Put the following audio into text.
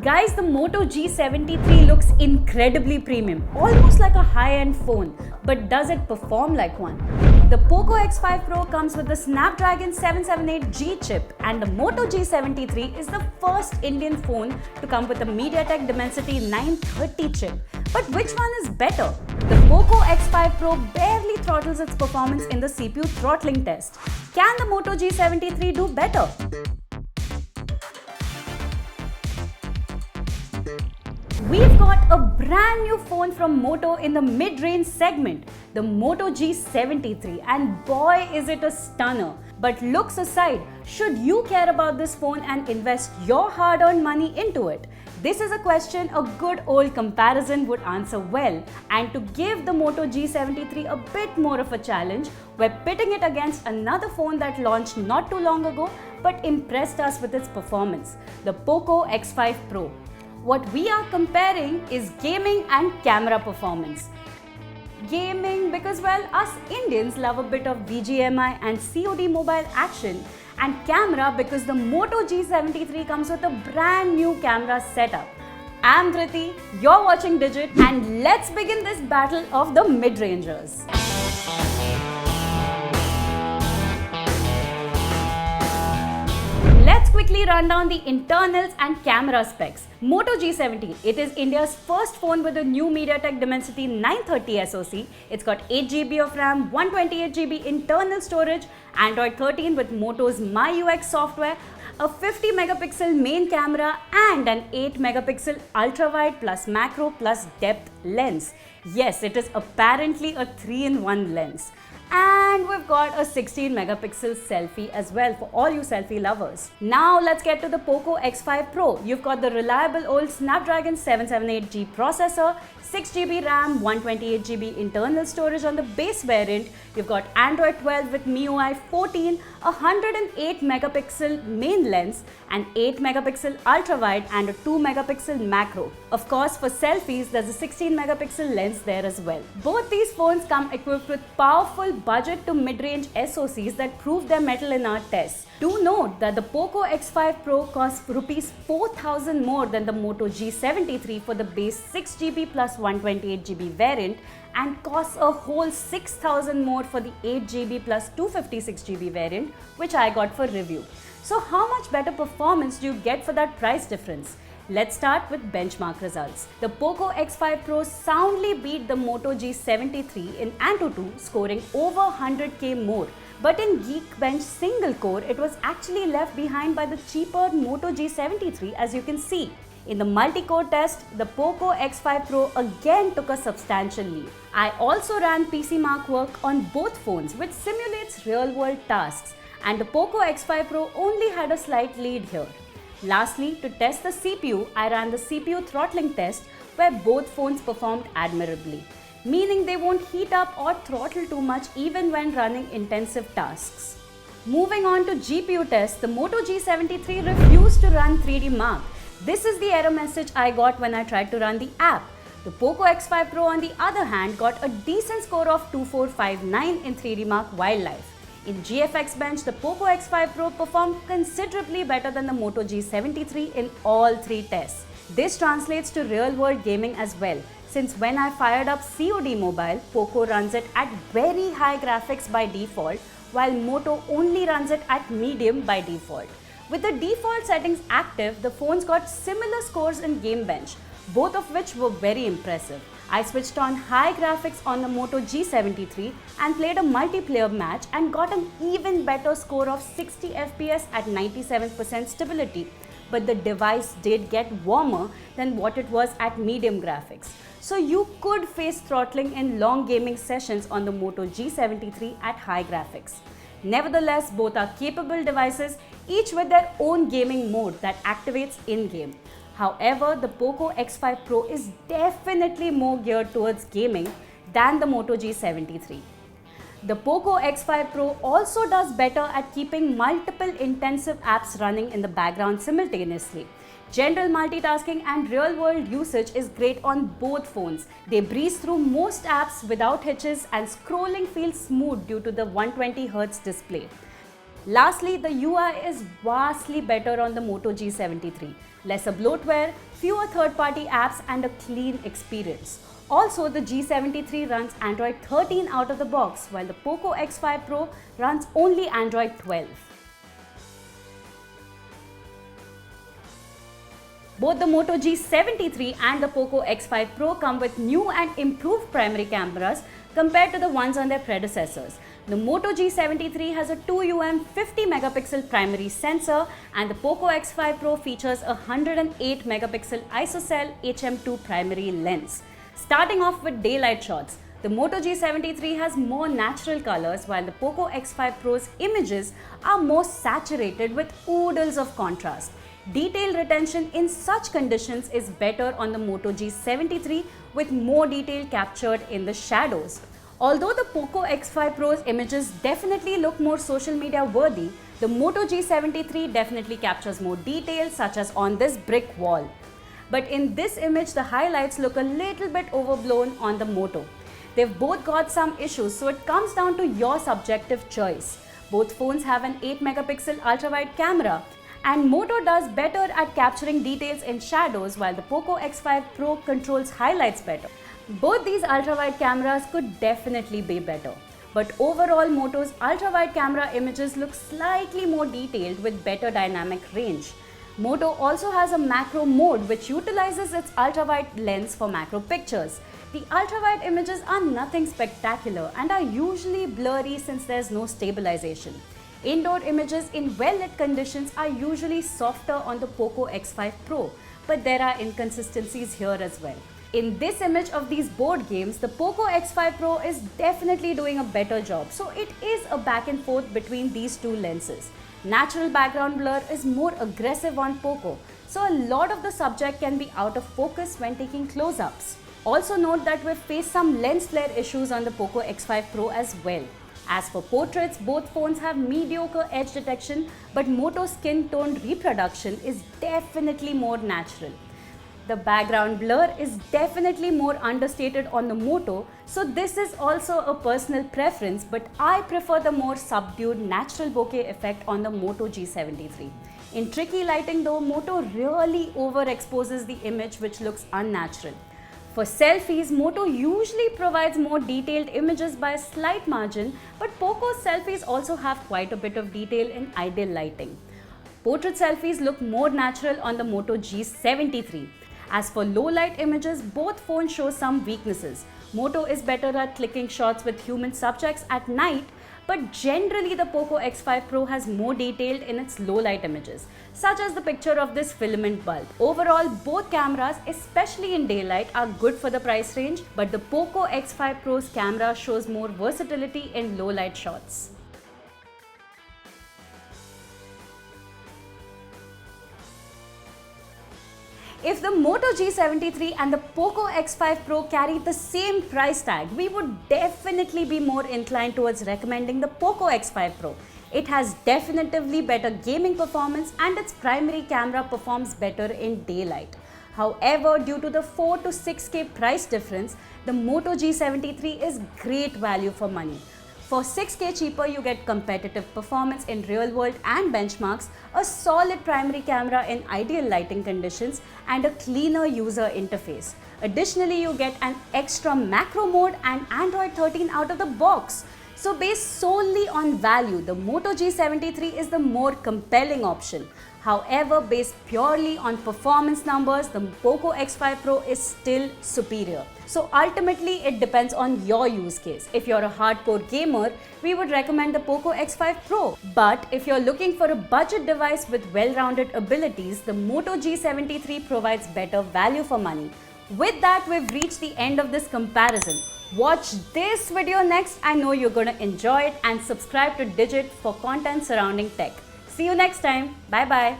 Guys, the Moto G73 looks incredibly premium, almost like a high-end phone. But does it perform like one? The POCO X5 Pro comes with the Snapdragon 778G chip, and the Moto G73 is the first Indian phone to come with a MediaTek Dimensity 930 chip. But which one is better? The POCO X5 Pro barely throttles its performance in the CPU throttling test. Can the Moto G73 do better? We've got a brand new phone from Moto in the mid-range segment, the Moto G73, and boy is it a stunner. But looks aside, should you care about this phone and invest your hard-earned money into it? This is a question a good old comparison would answer well, and to give the Moto G73 a bit more of a challenge, we're pitting it against another phone that launched not too long ago but impressed us with its performance, the POCO X5 Pro. What we are comparing is gaming and camera performance. Gaming because, well, us Indians love a bit of BGMI and COD mobile action, and camera because the Moto G73 comes with a brand new camera setup. I'm Dhriti, you're watching Digit, and let's begin this battle of the mid-rangers. Let's quickly run down the internals and camera specs. Moto G70, it is India's first phone with a new MediaTek Dimensity 930 SoC. It's got 8GB of RAM, 128GB internal storage, Android 13 with Moto's MyUX software, a 50 megapixel main camera and an 8 megapixel ultra-wide plus macro plus depth lens. Yes, it is apparently a 3-in-1 lens. And we've got a 16 megapixel selfie as well for all you selfie lovers. Now let's get to the POCO X5 Pro. You've got the reliable old Snapdragon 778G processor, 6GB RAM, 128GB internal storage on the base variant. You've got Android 12 with MIUI 14, a 108 megapixel main lens, an 8 megapixel ultra wide and a 2 megapixel macro. Of course, for selfies, there's a 16 megapixel lens there as well. Both these phones come equipped with powerful budget to mid-range SoCs that prove their mettle in our tests. Do note that the POCO X5 Pro costs Rs 4,000 more than the Moto G73 for the base 6GB plus 128GB variant and costs a whole 6,000 more for the 8GB plus 256GB variant, which I got for review. So how much better performance do you get for that price difference? Let's start with benchmark results. The POCO X5 Pro soundly beat the Moto G73 in AnTuTu, scoring over 100k more. But in Geekbench single core, it was actually left behind by the cheaper Moto G73, as you can see. In the multi-core test, the POCO X5 Pro again took a substantial lead. I also ran PC Mark work on both phones, which simulates real-world tasks, and the POCO X5 Pro only had a slight lead here. Lastly, to test the CPU, I ran the CPU throttling test where both phones performed admirably, meaning they won't heat up or throttle too much even when running intensive tasks. Moving on to GPU test, the Moto G73 refused to run 3D Mark. This is the error message I got when I tried to run the app. The POCO X5 Pro on the other hand got a decent score of 2459 in 3D Mark Wildlife. In GFX Bench, the POCO X5 Pro performed considerably better than the Moto G73 in all three tests. This translates to real-world gaming as well, since when I fired up COD Mobile, POCO runs it at very high graphics by default, while Moto only runs it at medium by default. With the default settings active, the phones got similar scores in Game Bench, both of which were very impressive. I switched on high graphics on the Moto G73 and played a multiplayer match and got an even better score of 60 FPS at 97% stability. But the device did get warmer than what it was at medium graphics. So you could face throttling in long gaming sessions on the Moto G73 at high graphics. Nevertheless, both are capable devices, each with their own gaming mode that activates in-game. However, the POCO X5 Pro is definitely more geared towards gaming than the Moto G73. The POCO X5 Pro also does better at keeping multiple intensive apps running in the background simultaneously. General multitasking and real-world usage is great on both phones. They breeze through most apps without hitches and scrolling feels smooth due to the 120Hz display. Lastly, the UI is vastly better on the Moto G73. Lesser bloatware, fewer third-party apps and a clean experience. Also, the G73 runs Android 13 out of the box, while the POCO X5 Pro runs only Android 12. Both the Moto G73 and the POCO X5 Pro come with new and improved primary cameras compared to the ones on their predecessors. The Moto G73 has a 2UM 50 megapixel primary sensor and the POCO X5 Pro features a 108 megapixel ISOCELL HM2 primary lens. Starting off with daylight shots, the Moto G73 has more natural colors while the POCO X5 Pro's images are more saturated with oodles of contrast. Detail retention in such conditions is better on the Moto G73 with more detail captured in the shadows. Although the POCO X5 Pro's images definitely look more social media worthy, the Moto G73 definitely captures more detail such as on this brick wall. But in this image, the highlights look a little bit overblown on the Moto. They've both got some issues, so it comes down to your subjective choice. Both phones have an 8 megapixel ultra-wide camera, and Moto does better at capturing details in shadows while the POCO X5 Pro controls highlights better. Both these ultra-wide cameras could definitely be better. But overall, Moto's ultra-wide camera images look slightly more detailed with better dynamic range. Moto also has a macro mode which utilizes its ultra-wide lens for macro pictures. The ultra-wide images are nothing spectacular and are usually blurry since there's no stabilization. Indoor images in well-lit conditions are usually softer on the POCO X5 Pro, but there are inconsistencies here as well. In this image of these board games, the POCO X5 Pro is definitely doing a better job, so it is a back and forth between these two lenses. Natural background blur is more aggressive on POCO, so a lot of the subject can be out of focus when taking close-ups. Also note that we've faced some lens flare issues on the POCO X5 Pro as well. As for portraits, both phones have mediocre edge detection, but Moto's skin tone reproduction is definitely more natural. The background blur is definitely more understated on the Moto, so this is also a personal preference, but I prefer the more subdued natural bokeh effect on the Moto G73. In tricky lighting though, Moto really overexposes the image which looks unnatural. For selfies, Moto usually provides more detailed images by a slight margin, but POCO's selfies also have quite a bit of detail in ideal lighting. Portrait selfies look more natural on the Moto G73. As for low light images, both phones show some weaknesses. Moto is better at clicking shots with human subjects at night, but generally the POCO X5 Pro has more detailed in its low light images, such as the picture of this filament bulb. Overall, both cameras, especially in daylight, are good for the price range, but the POCO X5 Pro's camera shows more versatility in low light shots. If the Moto G73 and the POCO X5 Pro carry the same price tag, we would definitely be more inclined towards recommending the POCO X5 Pro. It has definitively better gaming performance and its primary camera performs better in daylight. However, due to the 4 to 6K price difference, the Moto G73 is great value for money. For 6K cheaper, you get competitive performance in real world and benchmarks, a solid primary camera in ideal lighting conditions, and a cleaner user interface. Additionally, you get an extra macro mode and Android 13 out of the box. So based solely on value, the Moto G73 is the more compelling option. However, based purely on performance numbers, the POCO X5 Pro is still superior. So ultimately, it depends on your use case. If you're a hardcore gamer, we would recommend the POCO X5 Pro. But if you're looking for a budget device with well-rounded abilities, the Moto G73 provides better value for money. With that, we've reached the end of this comparison. Watch this video next. I know you're going to enjoy it, and subscribe to Digit for content surrounding tech. See you next time. Bye bye.